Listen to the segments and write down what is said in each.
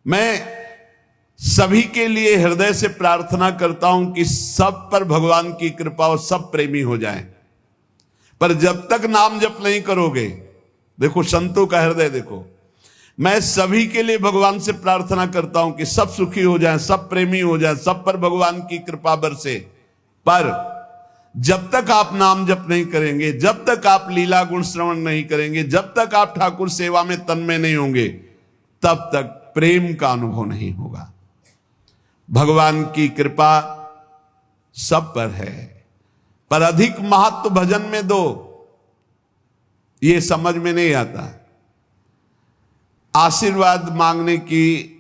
मैं सभी के लिए हृदय से प्रार्थना करता हूं कि सब पर भगवान की कृपा और सब प्रेमी हो जाएं। पर जब तक नाम जप नहीं करोगे, देखो संतों का हृदय देखो, मैं सभी के लिए भगवान से प्रार्थना करता हूं कि सब सुखी हो जाएं, सब प्रेमी हो जाएं, सब पर भगवान की कृपा बरसे। पर जब तक आप नाम जप नहीं करेंगे, जब तक आप लीला गुण श्रवण नहीं करेंगे, जब तक आप ठाकुर सेवा में तन्मय नहीं होंगे, तब तक प्रेम का अनुभव नहीं होगा। भगवान की कृपा सब पर है, पर अधिक महत्व भजन में दो, ये समझ में नहीं आता। आशीर्वाद मांगने की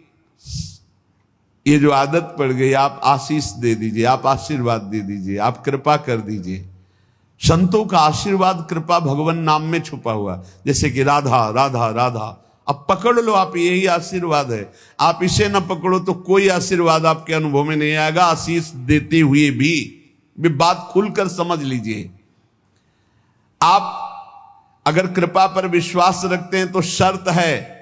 ये जो आदत पड़ गई, आप आशीष दे दीजिए, आप आशीर्वाद दे दीजिए, आप कृपा कर दीजिए। संतों का आशीर्वाद कृपा भगवान नाम में छुपा हुआ, जैसे कि राधा राधा राधा, अब पकड़ लो आप, यही आशीर्वाद है। आप इसे न पकड़ो तो कोई आशीर्वाद आपके अनुभव में नहीं आएगा। आशीष देते हुए भी बात खुलकर समझ लीजिए। आप अगर कृपा पर विश्वास रखते हैं तो शर्त है,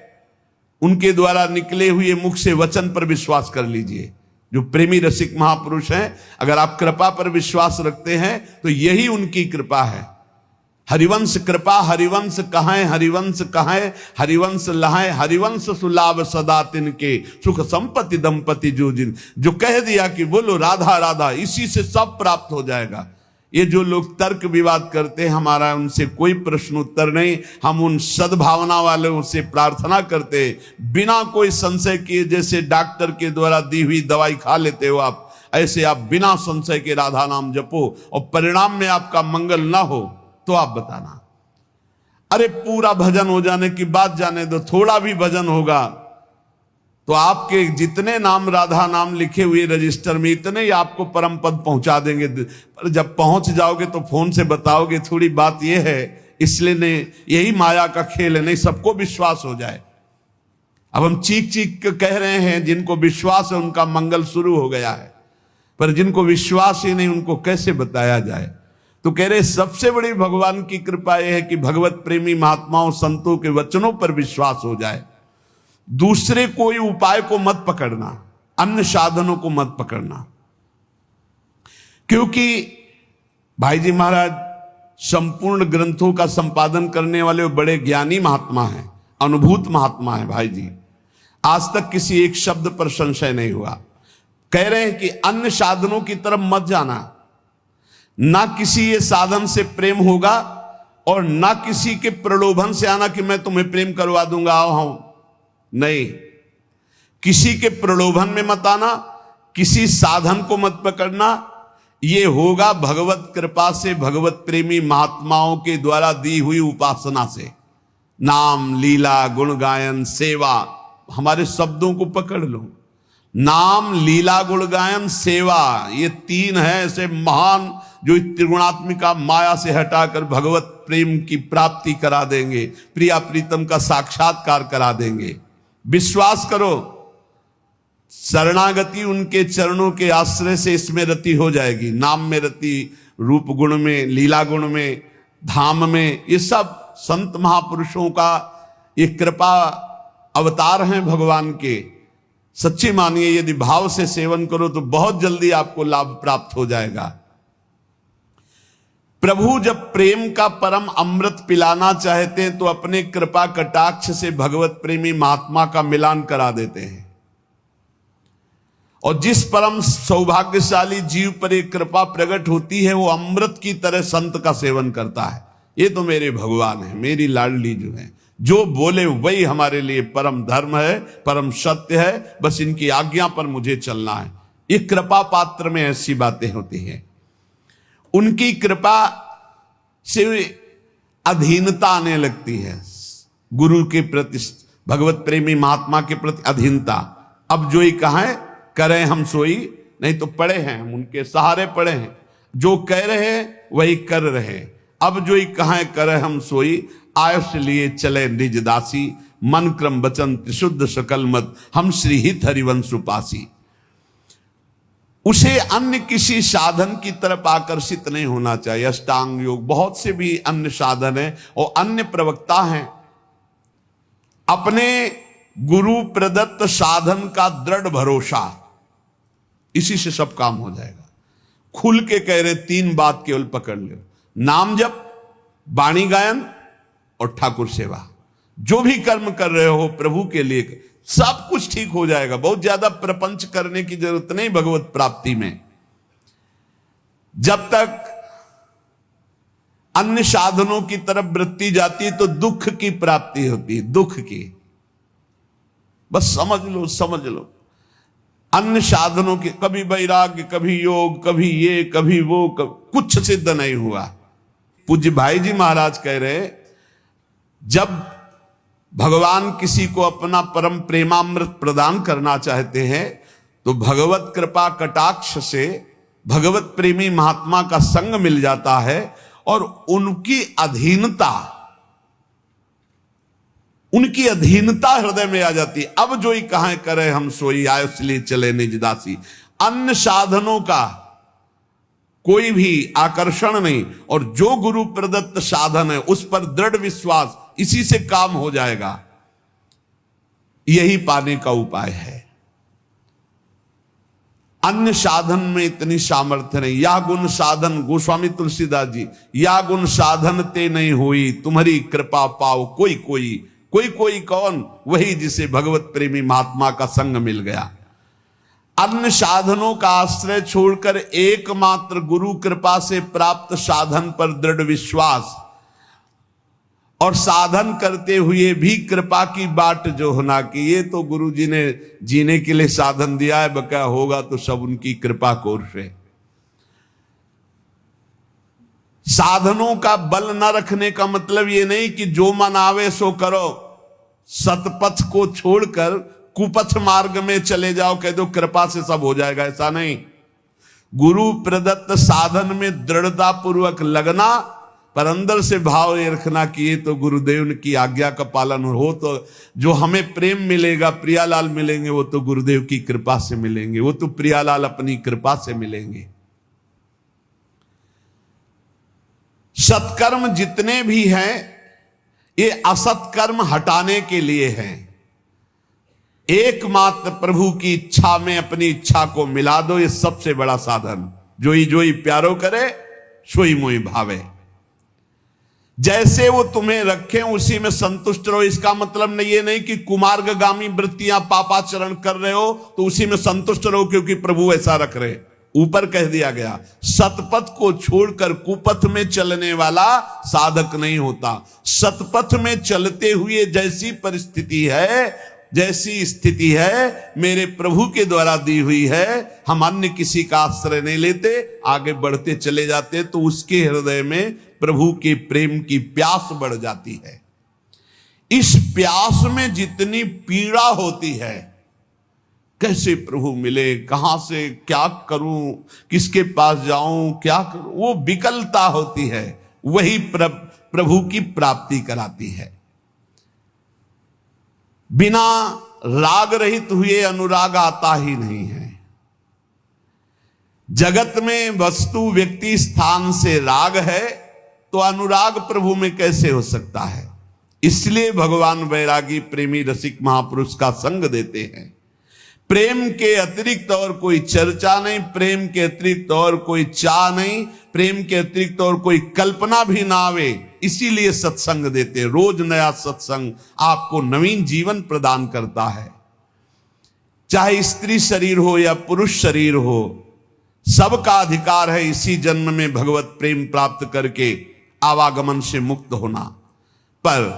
उनके द्वारा निकले हुए मुख से वचन पर विश्वास कर लीजिए। जो प्रेमी रसिक महापुरुष हैं, अगर आप कृपा पर विश्वास रखते हैं तो यही उनकी कृपा है। हरिवंश कृपा हरिवंश कहां, हरिवंश कहां, हरिवंश लहाए, हरिवंश सुलाभ सदा तिनके, सुख संपत्ति दंपति जो जिन। जो कह दिया कि बोलो राधा राधा, इसी से सब प्राप्त हो जाएगा। ये जो लोग तर्क विवाद करते हैं, हमारा उनसे कोई प्रश्न उत्तर नहीं। हम उन सद्भावना वालों से प्रार्थना करते, बिना कोई संशय किए, जैसे डॉक्टर के द्वारा दी हुई दवाई खा लेते हो आप, ऐसे आप बिना संशय के राधा नाम जपो, और परिणाम में आपका मंगल ना हो तो आप बताना। अरे पूरा भजन हो जाने की बात जाने दो, थोड़ा भी भजन होगा तो आपके जितने नाम राधा नाम लिखे हुए रजिस्टर में, इतने ही आपको परम पद पहुंचा देंगे। पर जब पहुंच जाओगे तो फोन से बताओगे, थोड़ी बात यह है, इसलिए नहीं, यही माया का खेल है, नहीं सबको विश्वास हो जाए। अब हम चीख चीख के कह रहे हैं, जिनको विश्वास है उनका मंगल शुरू हो गया है, पर जिनको विश्वास ही नहीं उनको कैसे बताया जाए। तो कह रहे सबसे बड़ी भगवान की कृपा यह है कि भगवत प्रेमी महात्माओं संतों के वचनों पर विश्वास हो जाए। दूसरे कोई उपाय को मत पकड़ना, अन्य साधनों को मत पकड़ना, क्योंकि भाई जी महाराज संपूर्ण ग्रंथों का संपादन करने वाले बड़े ज्ञानी महात्मा हैं, अनुभूत महात्मा हैं भाई जी। आज तक किसी एक शब्द पर संशय नहीं हुआ। कह रहे हैं कि अन्य साधनों की तरफ मत जाना, ना किसी ये साधन से प्रेम होगा और ना किसी के प्रलोभन से आना कि मैं तुम्हें प्रेम करवा दूंगा, आओ हम, नहीं। किसी के प्रलोभन में मत आना, किसी साधन को मत पकड़ना। ये होगा भगवत कृपा से, भगवत प्रेमी महात्माओं के द्वारा दी हुई उपासना से। नाम लीला गुण गायन सेवा, हमारे शब्दों को पकड़ लो। नाम लीला गुण गायन सेवा, ये तीन है ऐसे महान जो त्रिगुणात्मिका माया से हटाकर भगवत प्रेम की प्राप्ति करा देंगे, प्रिया प्रीतम का साक्षात्कार करा देंगे। विश्वास करो, शरणागति उनके चरणों के आश्रय से इसमें रति हो जाएगी। नाम में रति, रूप गुण में, लीला गुण में, धाम में, ये सब संत महापुरुषों का ये कृपा अवतार हैं भगवान के। सच्ची मानिए, यदि भाव से सेवन करो तो बहुत जल्दी आपको लाभ प्राप्त हो जाएगा। प्रभु जब प्रेम का परम अमृत पिलाना चाहते हैं तो अपने कृपा कटाक्ष से भगवत प्रेमी महात्मा का मिलान करा देते हैं, और जिस परम सौभाग्यशाली जीव पर एक कृपा प्रकट होती है वो अमृत की तरह संत का सेवन करता है। ये तो मेरे भगवान है, मेरी लाडली जो है, जो बोले वही हमारे लिए परम धर्म है, परम सत्य है, बस इनकी आज्ञा पर मुझे चलना है। ये कृपा पात्र में ऐसी बातें होती हैं। उनकी कृपा से अधीनता आने लगती है, गुरु के प्रति, भगवत प्रेमी महात्मा के प्रति अधीनता। अब जो ही कहें करें हम सोई, नहीं तो पड़े हैं हम उनके सहारे पड़े हैं, जो कह रहे हैं वही कर रहे। अब जो ही कहें करें हम सोई, आयुष लिए चले निज दासी, मन क्रम वचन त्रिशुद्ध सकल मत, हम श्री हित हरिवंश उपासी। उसे अन्य किसी साधन की तरफ आकर्षित नहीं होना चाहिए। अष्टांग योग, बहुत से भी अन्य साधन हैं और अन्य प्रवक्ता हैं। अपने गुरु प्रदत्त साधन का दृढ़ भरोसा, इसी से सब काम हो जाएगा। खुल के कह रहे 3 बात केवल पकड़ लो, नाम जप, वाणी गायन और ठाकुर सेवा। जो भी कर्म कर रहे हो प्रभु के लिए, सब कुछ ठीक हो जाएगा। बहुत ज्यादा प्रपंच करने की जरूरत नहीं भगवत प्राप्ति में। जब तक अन्य साधनों की तरफ वृत्ति जाती है तो दुख की प्राप्ति होती है, दुख की। बस समझ लो अन्य साधनों के, कभी वैराग्य, कभी योग, कभी ये, कभी वो, कुछ सिद्ध नहीं हुआ। पूज्य भाई जी महाराज कह रहे, जब भगवान किसी को अपना परम प्रेमामृत प्रदान करना चाहते हैं तो भगवत कृपा कटाक्ष से भगवत प्रेमी महात्मा का संग मिल जाता है और उनकी अधीनता हृदय में आ जाती है। अब जो ही कहां करे हम सोई, आयो इसलिए चले निज दासी। अन्य साधनों का कोई भी आकर्षण नहीं, और जो गुरु प्रदत्त साधन है उस पर दृढ़ विश्वास, इसी से काम हो जाएगा। यही पाने का उपाय है। अन्य साधन में इतनी सामर्थ्य नहीं। या गुण साधन, गोस्वामी तुलसीदास जी, या गुण साधन ते नहीं हुई, तुम्हारी कृपा पाओ कोई कोई कौन, वही जिसे भगवत प्रेमी महात्मा का संग मिल गया। अन्य साधनों का आश्रय छोड़कर एकमात्र गुरु कृपा से प्राप्त साधन पर दृढ़ विश्वास, और साधन करते हुए भी कृपा की बाट जो होना कि ये तो गुरु जी ने जीने के लिए साधन दिया है, बका होगा तो सब उनकी कृपा कोर से। साधनों का बल न रखने का मतलब ये नहीं कि जो मन आवे सो करो, सतपथ को छोड़कर कुपथ मार्ग में चले जाओ, कह दो कृपा से सब हो जाएगा, ऐसा नहीं। गुरु प्रदत्त साधन में दृढ़ता पूर्वक लगना, पर अंदर से भाव ये रखना कि ये तो गुरुदेव की आज्ञा का पालन हो, तो जो हमें प्रेम मिलेगा, प्रियालाल मिलेंगे, वो तो गुरुदेव की कृपा से मिलेंगे, वो तो प्रियालाल अपनी कृपा से मिलेंगे। सत्कर्म जितने भी हैं ये असत कर्म हटाने के लिए हैं। एकमात्र प्रभु की इच्छा में अपनी इच्छा को मिला दो, ये सबसे बड़ा साधन। जोई प्यारो करे सोई मोई भावे। जैसे वो तुम्हें रखें उसी में संतुष्ट रहो। इसका मतलब ये नहीं कि कुमार्गगामी वृत्तियां पापाचरण कर रहे हो तो उसी में संतुष्ट रहो क्योंकि प्रभु ऐसा रख रहे। ऊपर कह दिया गया, सतपथ को छोड़कर कुपथ में चलने वाला साधक नहीं होता। सतपथ में चलते हुए जैसी परिस्थिति है, जैसी स्थिति है, मेरे प्रभु के द्वारा दी हुई है, हम अन्य किसी का आश्रय नहीं लेते, आगे बढ़ते चले जाते, तो उसके हृदय में प्रभु के प्रेम की प्यास बढ़ जाती है। इस प्यास में जितनी पीड़ा होती है, कैसे प्रभु मिले, कहां से क्या करूं, किसके पास जाऊं, क्या करूं, वो विकलता होती है, वही प्रभु की प्राप्ति कराती है। बिना राग रहित हुए अनुराग आता ही नहीं है। जगत में वस्तु, व्यक्ति, स्थान से राग है तो अनुराग प्रभु में कैसे हो सकता है। इसलिए भगवान वैरागी प्रेमी रसिक महापुरुष का संग देते हैं। प्रेम के अतिरिक्त और कोई चर्चा नहीं, प्रेम के अतिरिक्त और कोई चाह नहीं, प्रेम के अतिरिक्त और कोई कल्पना भी ना आवे, इसीलिए सत्संग देते। रोज नया सत्संग आपको नवीन जीवन प्रदान करता है। चाहे स्त्री शरीर हो या पुरुष शरीर हो, सबका अधिकार है इसी जन्म में भगवत प्रेम प्राप्त करके आवागमन से मुक्त होना। पर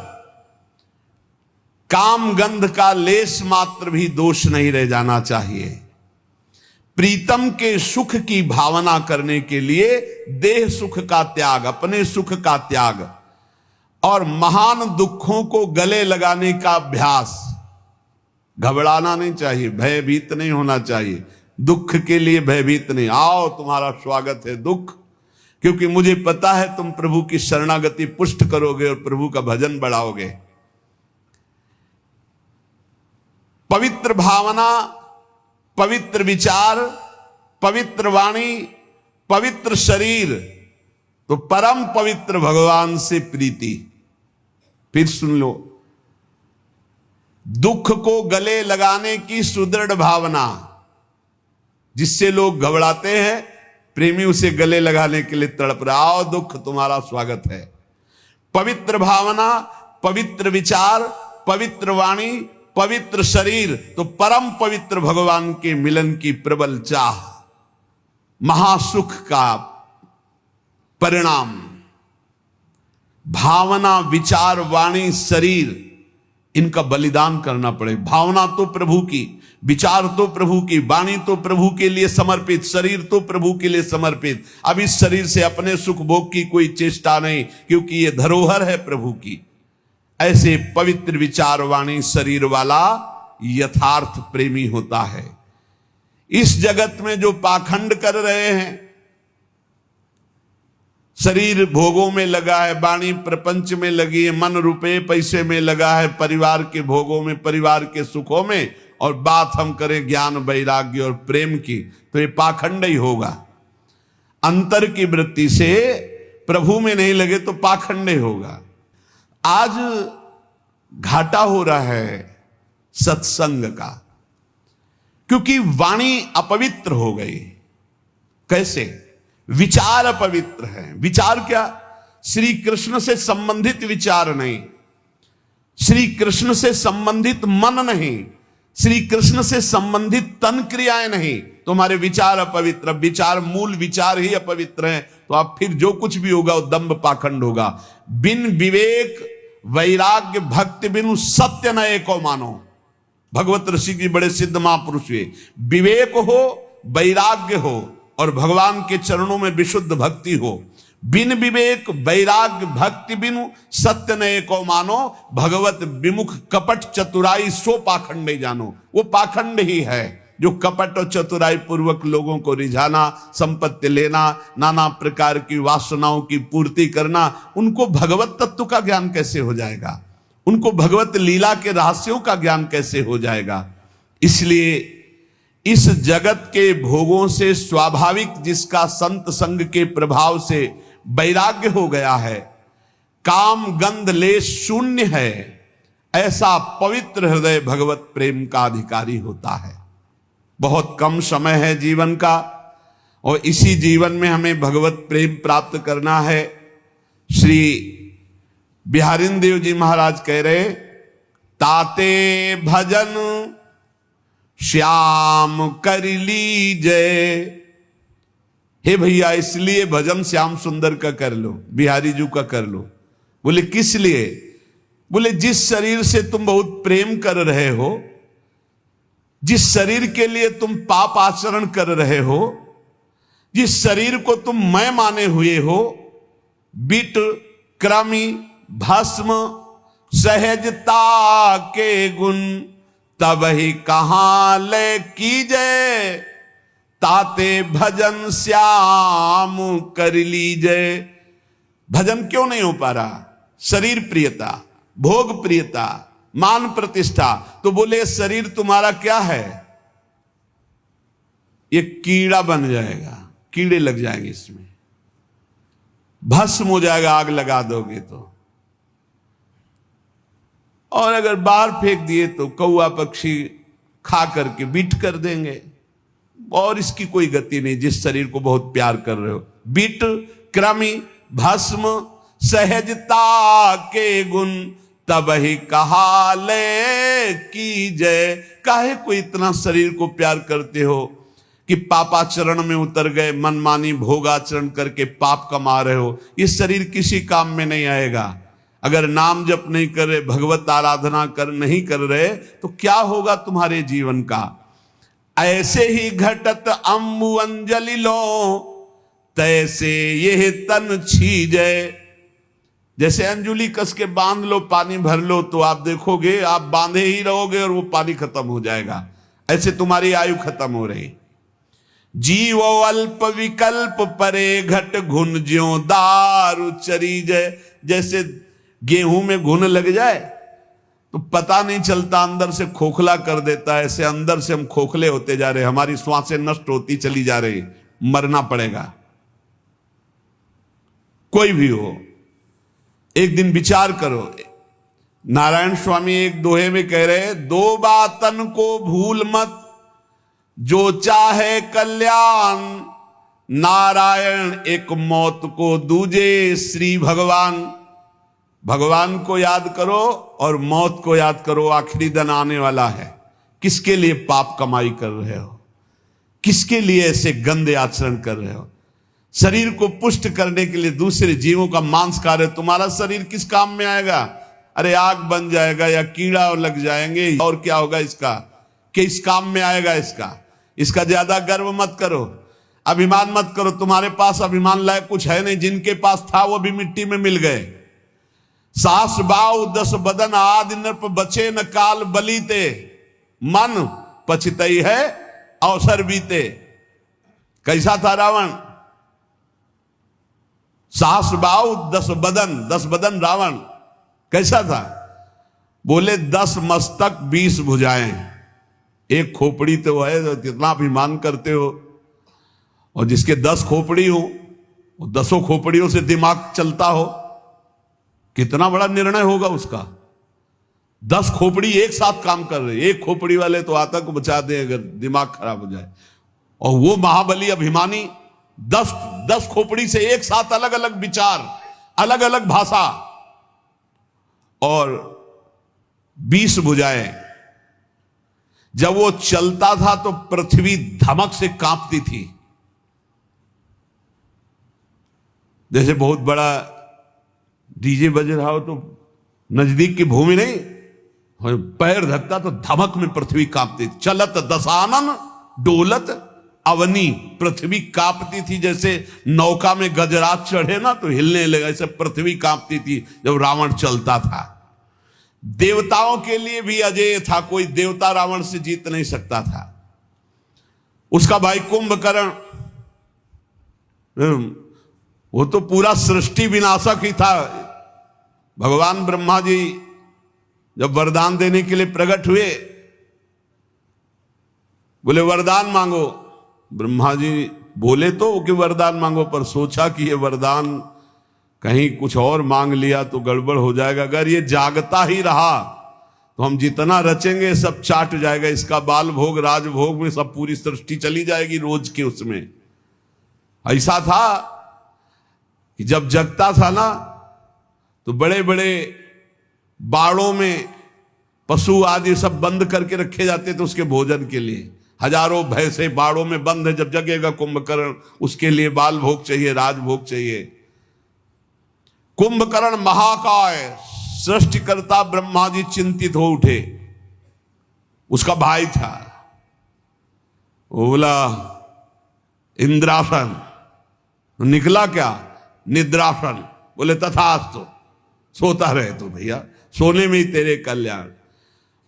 काम गंध का लेस मात्र भी दोष नहीं रह जाना चाहिए। प्रीतम के सुख की भावना करने के लिए देह सुख का त्याग, अपने सुख का त्याग और महान दुखों को गले लगाने का अभ्यास। घबराना नहीं चाहिए, भयभीत नहीं होना चाहिए। दुख के लिए भयभीत नहीं, आओ तुम्हारा स्वागत है दुख, क्योंकि मुझे पता है तुम प्रभु की शरणागति पुष्ट करोगे और प्रभु का भजन बढ़ाओगे। पवित्र भावना, पवित्र विचार, पवित्र वाणी, पवित्र शरीर, तो परम पवित्र भगवान से प्रीति। फिर सुन लो, दुख को गले लगाने की सुदृढ़ भावना, जिससे लोग घबराते हैं, प्रेमी उसे गले लगाने के लिए तड़प रहा, आओ दुख तुम्हारा स्वागत है। पवित्र भावना, पवित्र विचार, पवित्र वाणी, पवित्र शरीर, तो परम पवित्र भगवान के मिलन की प्रबल चाह, महासुख का परिणाम। भावना, विचार, वाणी, शरीर, इनका बलिदान करना पड़े। भावना तो प्रभु की, विचार तो प्रभु की, वाणी तो प्रभु के लिए समर्पित, शरीर तो प्रभु के लिए समर्पित। अब इस शरीर से अपने सुख भोग की कोई चेष्टा नहीं, क्योंकि ये धरोहर है प्रभु की। ऐसे पवित्र विचार, वाणी, शरीर वाला यथार्थ प्रेमी होता है। इस जगत में जो पाखंड कर रहे हैं, शरीर भोगों में लगा है, वाणी प्रपंच में लगी है, मन रुपए पैसे में लगा है, परिवार के भोगों में, परिवार के सुखों में, और बात हम करें ज्ञान, वैराग्य और प्रेम की, तो ये पाखंड ही होगा। अंतर की वृत्ति से प्रभु में नहीं लगे तो पाखंड ही होगा। आज घाटा हो रहा है सत्संग का, क्योंकि वाणी अपवित्र हो गई। कैसे? विचार अपवित्र है। विचार क्या? श्री कृष्ण से संबंधित विचार नहीं, श्री कृष्ण से संबंधित मन नहीं, श्री कृष्ण से संबंधित तन क्रियाएं नहीं, तुम्हारे विचार अपवित्र। विचार, मूल विचार ही अपवित्र है, तो आप फिर जो कुछ भी होगा वो दंभ पाखंड होगा। बिन विवेक वैराग्य भक्ति बिनु सत्य न एको मानो। भगवत ऋषि जी बड़े सिद्ध महापुरुष हुए। विवेक हो, वैराग्य हो, और भगवान के चरणों में विशुद्ध भक्ति हो। बिन विवेक वैराग्य भक्ति बिनु सत्य न एको मानो, भगवत विमुख कपट चतुराई सो पाखंड जानो। वो पाखंड ही है जो कपट और चतुराई पूर्वक लोगों को रिझाना, संपत्ति लेना, नाना प्रकार की वासनाओं की पूर्ति करना। उनको भगवत तत्व का ज्ञान कैसे हो जाएगा? उनको भगवत लीला के रहस्यों का ज्ञान कैसे हो जाएगा? इसलिए इस जगत के भोगों से स्वाभाविक जिसका संत संग के प्रभाव से वैराग्य हो गया है, काम गंध लेश शून्य है, ऐसा पवित्र हृदय भगवत प्रेम का अधिकारी होता है। बहुत कम समय है जीवन का, और इसी जीवन में हमें भगवत प्रेम प्राप्त करना है। श्री बिहारिन देव जी महाराज कह रहे, ताते भजन श्याम कर लीजय। हे भैया, इसलिए भजन श्याम सुंदर का कर लो, बिहारी जी का कर लो। बोले किस लिए? बोले जिस शरीर से तुम बहुत प्रेम कर रहे हो, जिस शरीर के लिए तुम पाप आचरण कर रहे हो, जिस शरीर को तुम मैं माने हुए हो, बिट क्रमी भस्म सहजता के गुण तब ही कहां ले कीजय। ताते भजन श्याम कर लीजय। भजन क्यों नहीं हो पा रहा? शरीर प्रियता, भोग प्रियता, मान प्रतिष्ठा। तो बोले शरीर तुम्हारा क्या है? ये कीड़ा बन जाएगा, कीड़े लग जाएंगे इसमें, भस्म हो जाएगा आग लगा दोगे तो। और अगर बाहर फेंक दिए तो कौआ पक्षी खा करके बीट कर देंगे, और इसकी कोई गति नहीं जिस शरीर को बहुत प्यार कर रहे हो। बीट क्रमी भस्म सहजता के गुण तब ही कहा ले की जय। काहे को इतना शरीर को प्यार करते हो कि पापाचरण में उतर गए, मनमानी भोगाचरण करके पाप कमा रहे हो? ये शरीर किसी काम में नहीं आएगा। अगर नाम जप नहीं कर रहे, भगवत आराधना नहीं कर रहे, तो क्या होगा तुम्हारे जीवन का? ऐसे ही घटत अम्बु अंजलि लो, तैसे यह तन छीजे। जैसे अंजुली कस के बांध लो, पानी भर लो, तो आप देखोगे आप बांधे ही रहोगे और वो पानी खत्म हो जाएगा। ऐसे तुम्हारी आयु खत्म हो रही। जीवो अल्प विकल्प परे घट घुन ज्यों दारु चरी जय। जैसे गेहूं में घुन लग जाए तो पता नहीं चलता, अंदर से खोखला कर देता है। ऐसे अंदर से हम खोखले होते जा रहे, हमारी श्वासें नष्ट होती चली जा रही, मरना पड़ेगा। कोई भी हो, एक दिन विचार करो, नारायण स्वामी एक दोहे में कह रहे, दो बातन को भूल मत, जो चाहे कल्याण, नारायण एक मौत को दूजे श्री भगवान। भगवान को याद करो और मौत को याद करो, आखिरी दिन आने वाला है। किसके लिए पाप कमाई कर रहे हो? किसके लिए ऐसे गंदे आचरण कर रहे हो? शरीर को पुष्ट करने के लिए दूसरे जीवों का मांस खा रहे हो। तुम्हारा शरीर किस काम में आएगा? अरे आग बन जाएगा या कीड़ा लग जाएंगे, और क्या होगा इसका? किस काम में आएगा इसका? इसका ज्यादा गर्व मत करो, अभिमान मत करो। तुम्हारे पास अभिमान लायक कुछ है नहीं। जिनके पास था वो भी मिट्टी में मिल गए। सास बाव 10 बदन आदि नृप बचे न काल बलीते, मन पछतई है अवसर बीते। कैसा था रावण? सास बाव 10 बदन रावण कैसा था? बोले 10 मस्तक 20 भुजाएं, एक खोपड़ी तो है, तो कितना अभिमान करते हो। और जिसके 10 खोपड़ी हो, वो 10 खोपड़ियों से दिमाग चलता हो, कितना बड़ा निर्णय होगा उसका। 10 खोपड़ी एक साथ काम कर रहे, एक खोपड़ी वाले तो आतंक को बचा दे अगर दिमाग खराब हो जाए। और वो महाबली अभिमानी 10 खोपड़ी से एक साथ अलग अलग विचार, अलग अलग भाषा और 20 भुजाएं। जब वो चलता था तो पृथ्वी धमक से कांपती थी। जैसे बहुत बड़ा डीजे बज रहा हो तो नजदीक की भूमि नहीं, पैर धकता तो धमक में पृथ्वी कांपती थी। चलत दशानन डोलत अवनी, पृथ्वी कांपती थी। जैसे नौका में गजरात चढ़े ना तो हिलने लगा, ऐसे पृथ्वी कांपती थी जब रावण चलता था। देवताओं के लिए भी अजेय था, कोई देवता रावण से जीत नहीं सकता था। उसका भाई कुंभकर्ण, वो तो पूरा सृष्टि विनाशक ही था। भगवान ब्रह्मा जी जब वरदान देने के लिए प्रकट हुए, बोले वरदान मांगो। ब्रह्मा जी बोले तो कि वरदान मांगो, पर सोचा कि ये वरदान कहीं कुछ और मांग लिया तो गड़बड़ हो जाएगा। अगर ये जागता ही रहा तो हम जितना रचेंगे सब चाट जाएगा। इसका बाल भोग राजभोग में सब पूरी सृष्टि चली जाएगी रोज के उसमें। ऐसा था कि जब जगता था ना तो बड़े बड़े बाड़ों में पशु आदि सब बंद करके रखे जाते थे उसके भोजन के लिए। हजारों भैंसे बाड़ों में बंद है, जब जगेगा कुंभकर्ण उसके लिए बाल भोग चाहिए, राजभोग चाहिए। कुंभकर्ण महाकाय सृष्टिकर्ता ब्रह्मा जी चिंतित हो उठे। उसका भाई था, वो बोला इंद्रासन, निकला क्या? निद्रासन। बोले तथास्तु, सोता रहे तो भैया, सोने में ही तेरे कल्याण।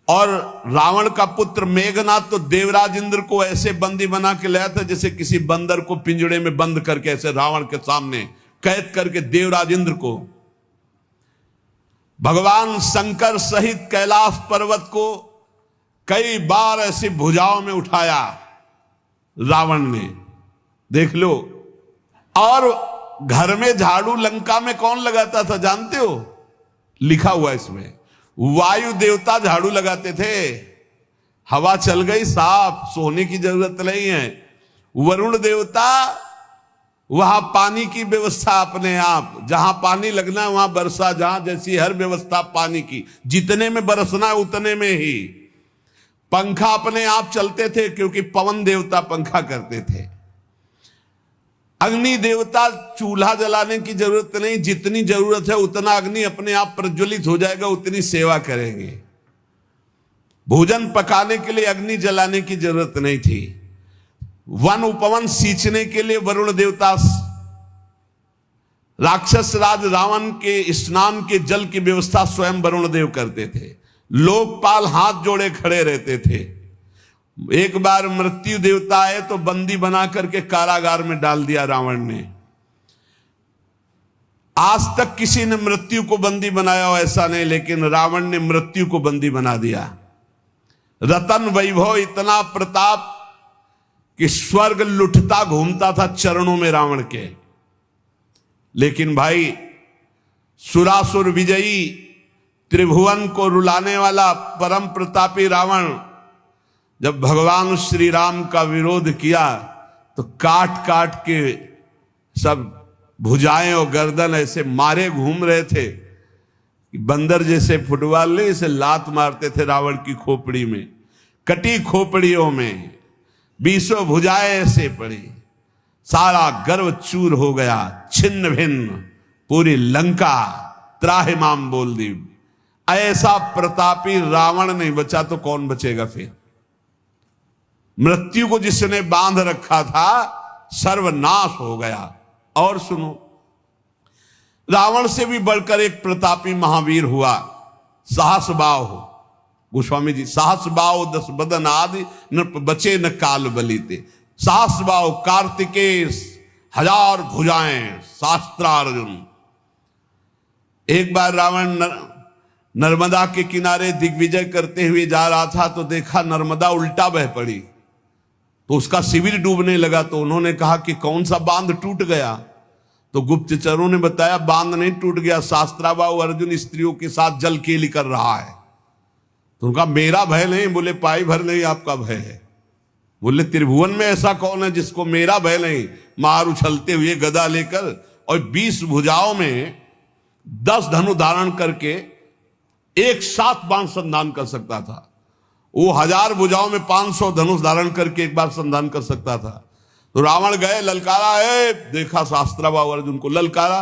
और रावण का पुत्र मेघनाथ तो देवराज इंद्र को ऐसे बंदी बना के लाया था जैसे किसी बंदर को पिंजड़े में बंद करके, ऐसे रावण के सामने कैद करके देवराज इंद्र को। भगवान शंकर सहित कैलाश पर्वत को कई बार ऐसी भुजाओं में उठाया रावण ने, देख लो। और घर में झाड़ू लंका में कौन लगाता था जानते हो? लिखा हुआ इसमें, वायु देवता झाड़ू लगाते थे। हवा चल गई साफ, सोने की जरूरत नहीं है। वरुण देवता वहां पानी की व्यवस्था अपने आप, जहां पानी लगना है वहां बरसा, जहां जैसी हर व्यवस्था पानी की, जितने में बरसना है उतने में ही। पंखा अपने आप चलते थे क्योंकि पवन देवता पंखा करते थे। अग्नि देवता चूल्हा जलाने की जरूरत नहीं, जितनी जरूरत है उतना अग्नि अपने आप प्रज्वलित हो जाएगा, उतनी सेवा करेंगे। भोजन पकाने के लिए अग्नि जलाने की जरूरत नहीं थी। वन उपवन सींचने के लिए वरुण देवता, राक्षस राज रावण के स्नान के जल की व्यवस्था स्वयं वरुण देव करते थे। लोकपाल हाथ जोड़े खड़े रहते थे। एक बार मृत्यु देवता आए तो बंदी बना करके कारागार में डाल दिया रावण ने। आज तक किसी ने मृत्यु को बंदी बनाया हो ऐसा नहीं, लेकिन रावण ने मृत्यु को बंदी बना दिया। रतन वैभव इतना प्रताप कि स्वर्ग लुटता घूमता था चरणों में रावण के। लेकिन भाई सुरासुर विजयी त्रिभुवन को रुलाने वाला परम प्रतापी रावण जब भगवान श्री राम का विरोध किया तो काट काट के सब भुजाएं और गर्दन ऐसे मारे घूम रहे थे, बंदर जैसे फुटबॉल ने इसे लात मारते थे रावण की खोपड़ी में, कटी खोपड़ियों में 20 भुजाएं ऐसे पड़ी, सारा गर्व चूर हो गया, छिन्न भिन्न, पूरी लंका त्राहिमाम बोल दी। ऐसा प्रतापी रावण नहीं बचा तो कौन बचेगा फिर? मृत्यु को जिसने बांध रखा था सर्वनाश हो गया। और सुनो, रावण से भी बढ़कर एक प्रतापी महावीर हुआ, सहस्रबाहु गोस्वामी जी। सहस्रबाहु 10 बदन आदि न बचे न काल बलीते। सहस्रबाहु कार्तिकेय 1000 भुजाएं शास्त्रार्जुन। एक बार रावण नर्मदा के किनारे दिग्विजय करते हुए जा रहा था तो देखा नर्मदा उल्टा बह पड़ी, तो उसका शिविर डूबने लगा। तो उन्होंने कहा कि कौन सा बांध टूट गया? तो गुप्तचरों ने बताया बांध नहीं टूट गया, शास्त्राबाहु अर्जुन स्त्रियों के साथ जल केली कर रहा है। तो उनका मेरा भय नहीं, बोले पाई भर नहीं आपका भय है। बोले त्रिभुवन में ऐसा कौन है जिसको मेरा भय नहीं? मार उछलते हुए गदा लेकर और 20 भुजाओं में 10 धनु धारण करके एक साथ बाण संधान कर सकता था। वो 1000 भुजाओं में 500 धनुष धारण करके एक बार संधान कर सकता था। तो रावण गए, ललकारा है, देखा शास्त्राबाहु अर्जुन को, ललकारा,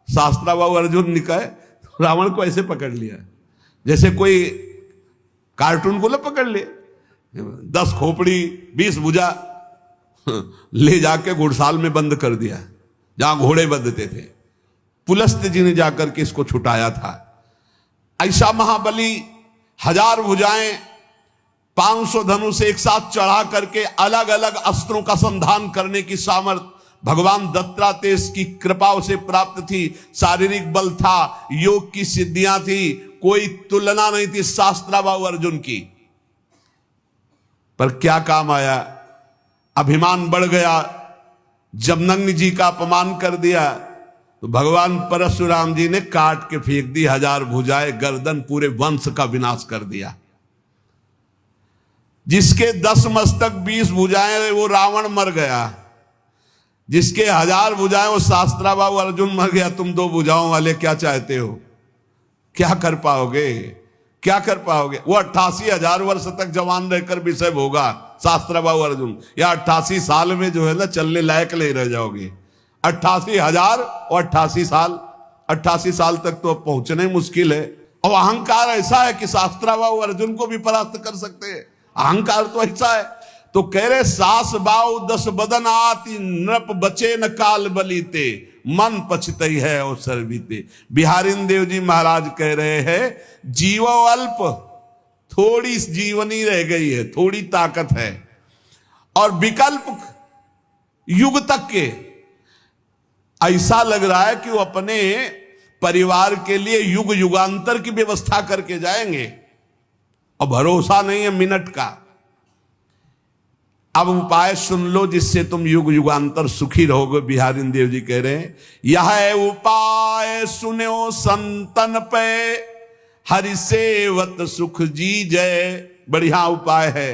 शास्त्राबाहु अर्जुन निकाय, तो रावण को ऐसे पकड़ लिया जैसे कोई कार्टून को पकड़ ले, 10 खोपड़ी 20 भुजा ले जाके घुड़साल में बंद कर दिया जहां घोड़े बंधते थे। पुलस्त जी ने जाकर के इसको छुटाया था। ऐसा महाबली 1000 भुजाएं 500 धनुष एक साथ चढ़ा करके अलग अलग अस्त्रों का संधान करने की सामर्थ भगवान दत्तात्रेय की कृपा से प्राप्त थी। शारीरिक बल था, योग की सिद्धियां थी, कोई तुलना नहीं थी शास्त्राबाहु अर्जुन की। पर क्या काम आया? अभिमान बढ़ गया, जमदग्नि जी का अपमान कर दिया तो भगवान परशुराम जी ने काट के फेंक दी 1000 भुजाएं, गर्दन, पूरे वंश का विनाश कर दिया। जिसके 10 मस्तक 20 भुजाएं वो रावण मर गया, जिसके 1000 भुजाएं वो शास्त्राबाहु अर्जुन मर गया। तुम 2 भुजाओं वाले क्या चाहते हो? क्या कर पाओगे? क्या कर पाओगे? वो 88,000 वर्ष तक जवान रहकर विषय भोगा शास्त्राबाहु अर्जुन, या 88 साल में जो है ना चलने लायक नहीं रह जाओगे। 88,000 और 88 साल, 88 साल तक तो पहुंचना ही मुश्किल है। और अहंकार ऐसा है कि शास्त्राबाहु अर्जुन को भी परास्त कर सकते हैं। अहंकार तो ऐसा है। तो कह रहे सास बाऊ 10 बदन आती, नृप बचे न काल बलीते, मन पछतई है अवसर बीते। बिहारी देव जी महाराज कह रहे हैं जीवो अल्प, थोड़ी जीवनी रह गई है, थोड़ी ताकत है, और विकल्प युग तक के। ऐसा लग रहा है कि वो अपने परिवार के लिए युग युगांतर की व्यवस्था करके जाएंगे और भरोसा नहीं है मिनट का। अब उपाय सुन लो जिससे तुम युग युगांतर सुखी रहोगे। बिहारी देव जी कह रहे हैं यह उपाय सुनो संतन पे, हरि सेवत सुख जी जय। बढ़िया उपाय है,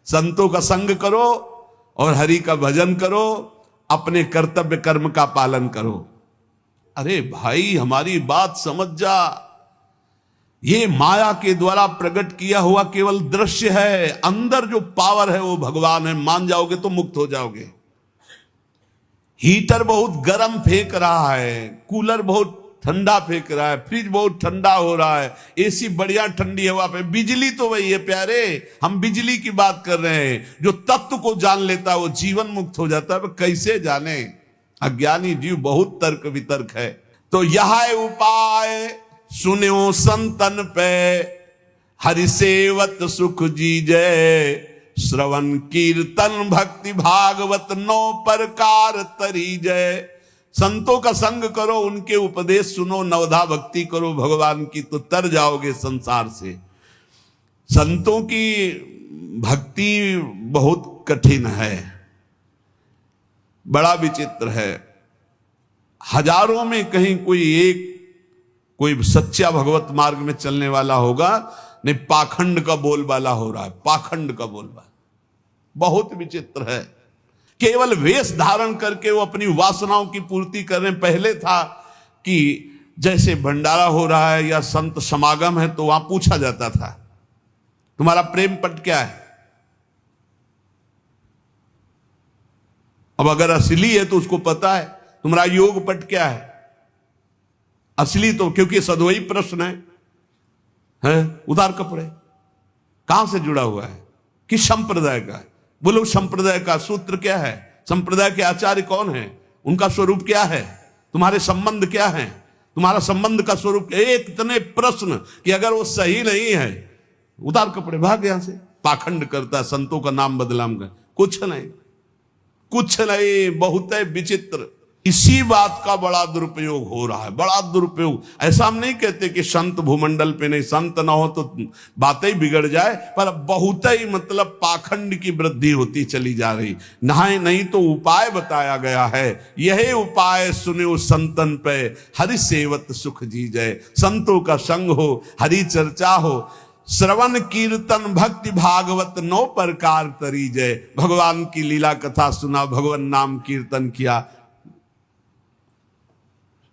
संतों का संग करो और हरि का भजन करो, अपने कर्तव्य कर्म का पालन करो। अरे भाई हमारी बात समझ जा, ये माया के द्वारा प्रकट किया हुआ केवल दृश्य है, अंदर जो पावर है वो भगवान है। मान जाओगे तो मुक्त हो जाओगे। हीटर बहुत गर्म फेंक रहा है, कूलर बहुत ठंडा फेंक रहा है, फ्रिज बहुत ठंडा हो रहा है, एसी बढ़िया ठंडी हवा पे, बिजली तो वही है प्यारे। हम बिजली की बात कर रहे हैं। जो तत्व को जान लेता है वो जीवन मुक्त हो जाता है। कैसे जाने? अज्ञानी जीव बहुत तर्क वितर्क है। तो यह उपाय सुनो संतन पे, हरि सेवत सुख जी जय। श्रवण कीर्तन भक्ति भागवत 9 प्रकार तरी जय। संतों का संग करो, उनके उपदेश सुनो, नवधा भक्ति करो भगवान की, तो तर जाओगे संसार से। संतों की भक्ति बहुत कठिन है, बड़ा विचित्र है। हजारों में कहीं कोई एक कोई सच्चा भगवत मार्ग में चलने वाला होगा, नहीं पाखंड का बोलबाला हो रहा है, पाखंड का बोलबाला। बहुत विचित्र है। केवल वेश धारण करके वो अपनी वासनाओं की पूर्ति कर रहे हैं। पहले था कि जैसे भंडारा हो रहा है या संत समागम है तो वहां पूछा जाता था तुम्हारा प्रेम पट क्या है। अब अगर असली है तो उसको पता है तुम्हारा योग पट क्या है। असली तो क्योंकि सद्वई प्रश्न है उतार कपड़े कहां से जुड़ा हुआ है, किस संप्रदाय का है। बोलो संप्रदाय का सूत्र क्या है, संप्रदाय के आचार्य कौन है, उनका स्वरूप क्या है, तुम्हारे संबंध क्या है, तुम्हारा संबंध का स्वरूप। एक इतने प्रश्न कि अगर वो सही नहीं है उतार कपड़े भाग यहां से। पाखंड करता है, संतों का नाम बदनाम कर, कुछ नहीं कुछ नहीं। बहुत है विचित्र। इसी बात का बड़ा दुरुपयोग हो रहा है, बड़ा दुरुपयोग। ऐसा हम नहीं कहते कि संत भूमंडल पे नहीं, संत ना हो तो बातें ही बिगड़ जाए, पर बहुत ही मतलब पाखंड की वृद्धि होती चली जा रही। नहाए नहीं तो उपाय बताया गया है, यही उपाय सुने संतन पे, हरि सेवत सुख जी जय। संतों का संग हो, हरि चर्चा हो, श्रवण कीर्तन भक्ति भागवत 9 प्रकार तरी जय। भगवान की लीला कथा सुना, भगवान नाम कीर्तन किया।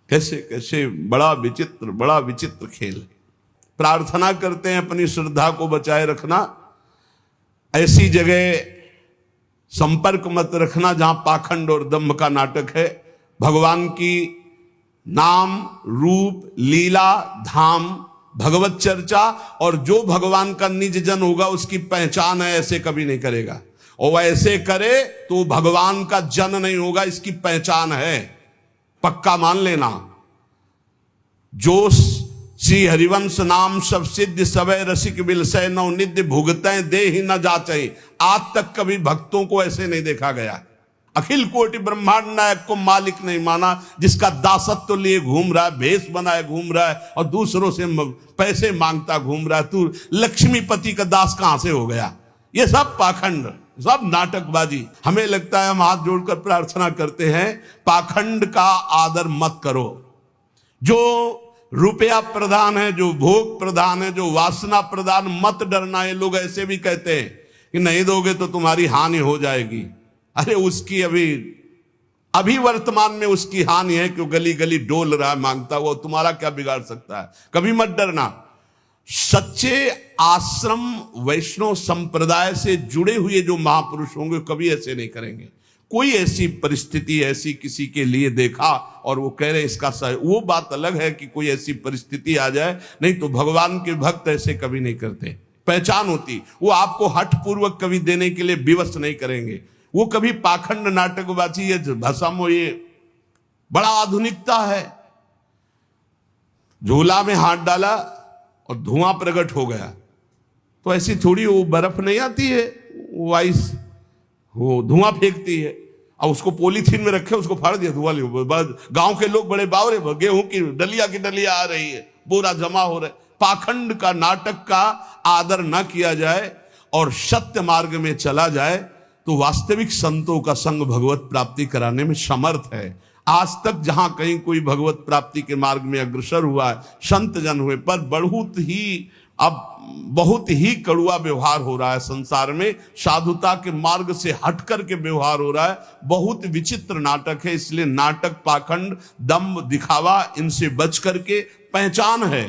कैसे कैसे बड़ा विचित्र खेल है। प्रार्थना करते हैं अपनी श्रद्धा को बचाए रखना, ऐसी जगह संपर्क मत रखना जहां पाखंड और दंभ का नाटक है। भगवान की नाम रूप लीला धाम भगवत चर्चा, और जो भगवान का निज जन होगा उसकी पहचान है, ऐसे कभी नहीं करेगा। और ऐसे करे तो भगवान का जन नहीं होगा, इसकी पहचान है, पक्का मान लेना। जो श्री हरिवंश नाम सब सिद्ध सवै रसिक बिलसै नौ निध्य भुगतै दे ही न जाचै। आज तक कभी भक्तों को ऐसे नहीं देखा गया। अखिल कोटि ब्रह्मांड नायक को मालिक नहीं माना, जिसका दासत्व तो लिए घूम रहा है, भेष बनाए घूम रहा है और दूसरों से पैसे मांगता घूम रहा है। तू लक्ष्मीपति का दास कहां से हो गया। ये सब पाखंड, सब नाटकबाजी। हमें लगता है हम हाथ जोड़कर प्रार्थना करते हैं, पाखंड का आदर मत करो। जो रुपया प्रधान है, जो भोग प्रधान है, जो वासना प्रधान, मत डरना। ये लोग ऐसे भी कहते हैं कि नहीं दोगे तो तुम्हारी हानि हो जाएगी। अरे उसकी अभी वर्तमान में उसकी हानि है कि गली गली डोल रहा है मांगता हुआ, तुम्हारा क्या बिगाड़ सकता है। कभी मत डरना। सच्चे आश्रम वैष्णव संप्रदाय से जुड़े हुए जो महापुरुष होंगे कभी ऐसे नहीं करेंगे। कोई ऐसी परिस्थिति ऐसी किसी के लिए देखा और वो कह रहे इसका सही, वो बात अलग है कि कोई ऐसी परिस्थिति आ जाए, नहीं तो भगवान के भक्त ऐसे कभी नहीं करते। पहचान होती, वो आपको हठ पूर्वक कभी देने के लिए विवश नहीं करेंगे। वो कभी पाखंड नाटकबाजी, ये भाषा में ये बड़ा आधुनिकता है। झोला में हाथ डाला और धुआं प्रकट हो गया, तो ऐसी थोड़ी वो बर्फ नहीं आती है, वो आइस वो धुआं फेंकती है। और उसको पॉलीथीन में रखे, उसको फाड़ दिया, धुआं लिया। गांव के लोग बड़े बावरे, गेहूं की डलिया आ रही है, बोरा जमा हो रहा है। पाखंड का नाटक का आदर न किया जाए और सत्य मार्ग में चला जाए तो वास्तविक संतों का संग भगवत प्राप्ति कराने में समर्थ है। आज तक जहां कहीं कोई भगवत प्राप्ति के मार्ग में अग्रसर हुआ है, संत जन हुए, पर बहुत ही कड़ुआ व्यवहार हो रहा है संसार में। साधुता के मार्ग से हट करके व्यवहार हो रहा है। बहुत विचित्र नाटक है। इसलिए नाटक, पाखंड, दंभ, दिखावा, इनसे बच करके पहचान है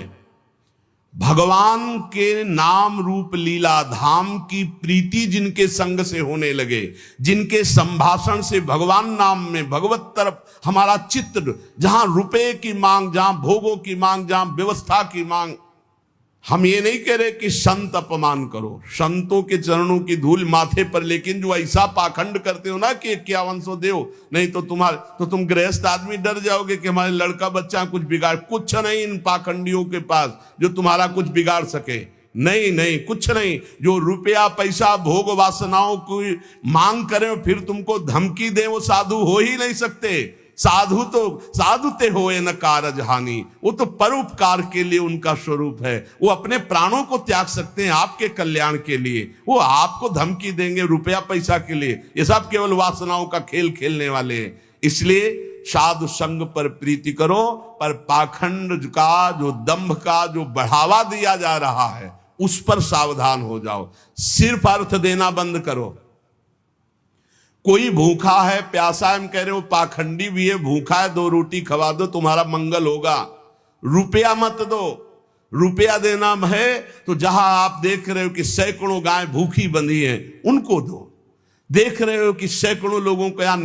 भगवान के नाम रूप लीला धाम की प्रीति जिनके संग से होने लगे, जिनके संभाषण से भगवान नाम में भगवत तरफ हमारा चित्त, जहां रुपए की मांग, जहां भोगों की मांग, जहां व्यवस्था की मांग। हम ये नहीं कह रहे कि संत अपमान करो, संतों के चरणों की धूल माथे पर, लेकिन जो ऐसा पाखंड करते हो ना कि 5100 दो, नहीं तो तुम गृहस्थ आदमी डर जाओगे कि हमारे लड़का बच्चा कुछ बिगाड़। कुछ नहीं इन पाखंडियों के पास जो तुम्हारा कुछ बिगाड़ सके। नहीं, कुछ नहीं। जो रुपया पैसा भोग वासनाओं की मांग करें फिर तुमको धमकी दे, वो साधु हो ही नहीं सकते। साधु ते होए न कारज हानि। वो तो परोपकार के लिए उनका स्वरूप है। वो अपने प्राणों को त्याग सकते हैं आपके कल्याण के लिए। वो आपको धमकी देंगे रुपया पैसा के लिए। ये सब केवल वासनाओं का खेल खेलने वाले हैं। इसलिए साधु संग पर प्रीति करो। पर पाखंड का, जो दंभ का जो बढ़ावा दिया जा रहा है, उस पर सावधान हो जाओ। सिर्फ अर्थ देना बंद करो। कोई भूखा है, प्यासा है, हम कह रहे हो पाखंडी भी है, भूखा है, 2 रोटी खवा दो, तुम्हारा मंगल होगा। रुपया मत दो। रुपया देना है तो जहां आप देख रहे हो कि सैकड़ों गाय भूखी बंधी हैं, उनको दो। देख रहे हो कि सैकड़ों लोगों को यहां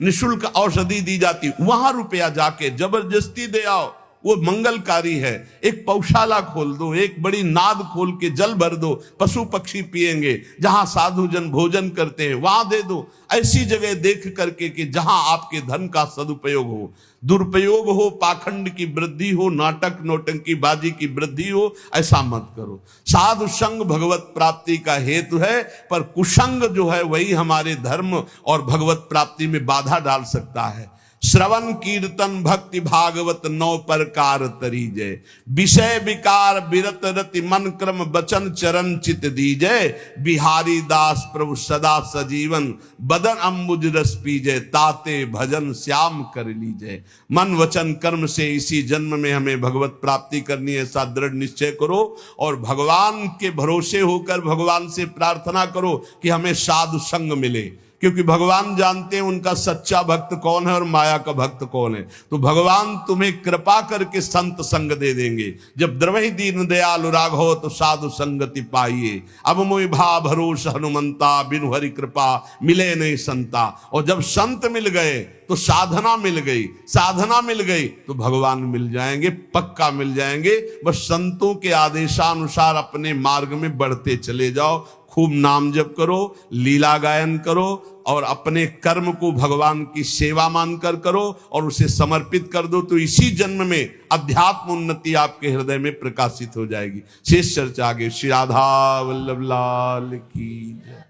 निशुल्क औषधि दी जाती, वहां रुपया जाके जबरदस्ती दे आओ, वो मंगलकारी है। एक पौशाला खोल दो, एक बड़ी नाद खोल के जल भर दो, पशु पक्षी पिएंगे। जहां साधु जन भोजन करते हैं वहां दे दो। ऐसी जगह देख करके कि जहां आपके धन का सदुपयोग हो, दुरुपयोग हो, पाखंड की वृद्धि हो, नाटक नौटंकी बाजी की वृद्धि हो, ऐसा मत करो। साधु संग भगवत प्राप्ति का हेतु है, पर कुसंग जो है वही हमारे धर्म और भगवत प्राप्ति में बाधा डाल सकता है। श्रवण कीर्तन भक्ति भागवत 9 प्रकार तरीजय, विषय विकार विरत रति मन क्रम बचन चरण चित दीजय। बिहारी दास प्रभु सदा सजीवन, बदन अम्बुज रस पीजय, ताते भजन श्याम कर लीजय। मन वचन कर्म से इसी जन्म में हमें भगवत प्राप्ति करनी है, ऐसा दृढ़ निश्चय करो। और भगवान के भरोसे होकर भगवान से प्रार्थना करो कि हमें साधु संग मिले, क्योंकि भगवान जानते हैं उनका सच्चा भक्त कौन है और माया का भक्त कौन है। तो भगवान तुम्हें कृपा करके संत संग दे देंगे। जब द्रवहि दीन दयालु राघव तो साधु संगति पाइए। अब मोहि भा भरोस हनुमंता, बिनु हरि कृपा मिले नहीं संता। और जब संत मिल गए तो साधना मिल गई, साधना मिल गई तो भगवान मिल जाएंगे, पक्का मिल जाएंगे। बस संतों के आदेशानुसार अपने मार्ग में बढ़ते चले जाओ। खूब नाम जप करो, लीला गायन करो और अपने कर्म को भगवान की सेवा मानकर करो और उसे समर्पित कर दो। तो इसी जन्म में अध्यात्म उन्नति आपके हृदय में प्रकाशित हो जाएगी। शेष चर्चा आगे। श्री राधा वल्लभ लाल की जय।